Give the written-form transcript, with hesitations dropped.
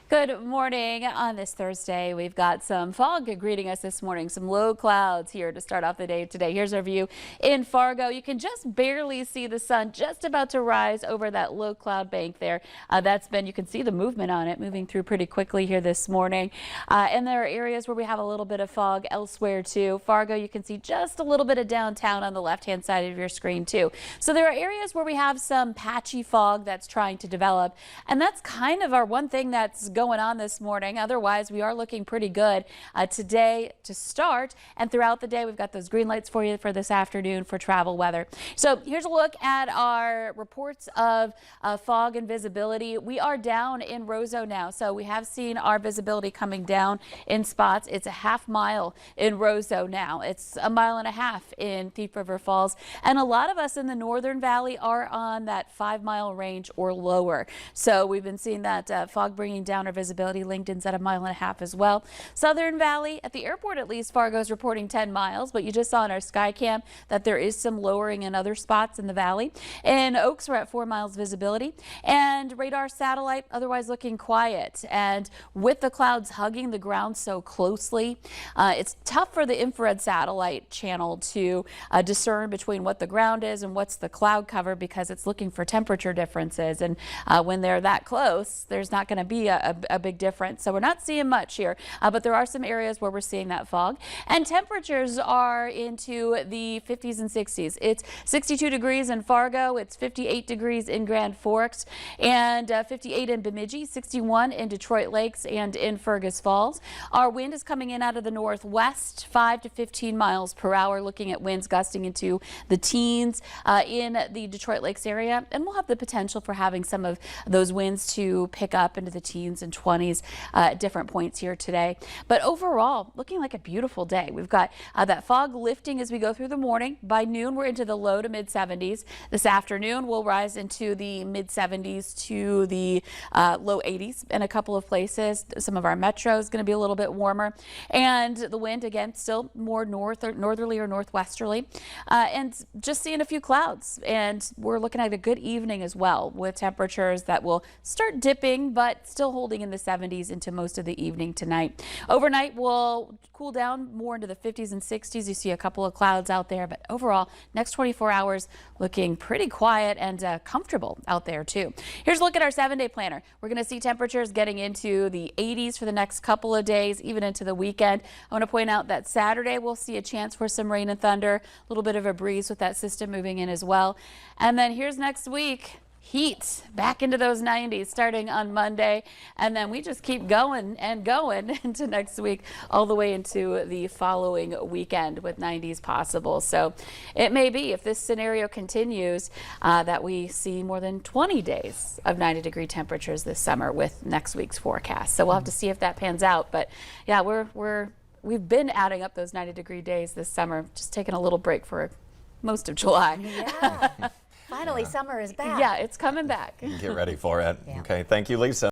Good morning. On this Thursday, we've got some fog greeting us this morning, some low clouds here to start off the day today. Here's our view in Fargo. You can just barely see the sun just about to rise over that low cloud bank there. You can see the movement on it moving through pretty quickly here this morning. And there are areas where we have a little bit of fog elsewhere too. Fargo, you can see just a little bit of downtown on the left-hand side of your screen too. So there are areas where we have some patchy fog that's trying to develop. And that's kind of our one thing that's going on this morning. Otherwise, we are looking pretty good today to start, and throughout the day we've got those green lights for you for this afternoon for travel weather. So here's a look at our reports of fog and visibility. We are down in Roseau now, so we have seen our visibility coming down in spots. It's a half mile in Roseau now. It's a mile and a half in Thief River Falls, and a lot of us in the Northern Valley are on that 5-mile range or lower. So we've been seeing that fog bringing down our visibility. LinkedIn's at a mile and a half as well. Southern Valley, at the airport at least, Fargo's reporting 10 miles, but you just saw in our Skycam that there is some lowering in other spots in the valley. In Oaks, we're at 4 miles visibility, and radar satellite otherwise looking quiet. And with the clouds hugging the ground so closely, it's tough for the infrared satellite channel to discern between what the ground is and what's the cloud cover, because it's looking for temperature differences. And when they're that close, there's not going to be a big difference. So we're not seeing much here, but there are some areas where we're seeing that fog. And temperatures are into the 50s and 60s. It's 62 degrees in Fargo. It's 58 degrees in Grand Forks, and 58 in Bemidji, 61 in Detroit Lakes and in Fergus Falls. Our wind is coming in out of the northwest, 5 to 15 miles per hour, looking at winds gusting into the teens in the Detroit Lakes area. And we'll have the potential for having some of those winds to pick up into the teens and 20s at different points here today. But overall, looking like a beautiful day. We've got that fog lifting as we go through the morning. By noon, we're into the low to mid 70s. This afternoon, we'll rise into the mid 70s to the low 80s in a couple of places. Some of our metro is going to be a little bit warmer, and the wind again still more northerly or northwesterly, and just seeing a few clouds. And we're looking at a good evening as well, with temperatures that will start dipping but still holding in the 70s into most of the evening tonight. Overnight will cool down more into the 50s and 60s. You see a couple of clouds out there, but overall next 24 hours looking pretty quiet and comfortable out there too. Here's a look at our 7-day planner. We're going to see temperatures getting into the 80s for the next couple of days, even into the weekend. I want to point out that Saturday we'll see a chance for some rain and thunder, a little bit of a breeze with that system moving in as well. And then here's next week. Heat back into those 90s starting on Monday, and then we just keep going and going into next week, all the way into the following weekend with 90s possible. So it may be, if this scenario continues, that we see more than 20 days of 90-degree temperatures this summer with next week's forecast. So we'll have to see if that pans out. But yeah, we've been adding up those 90-degree days this summer, just taking a little break for most of July. Yeah. Finally, summer is back. Yeah, it's coming back. Get ready for it. Yeah. Okay, thank you, Lisa.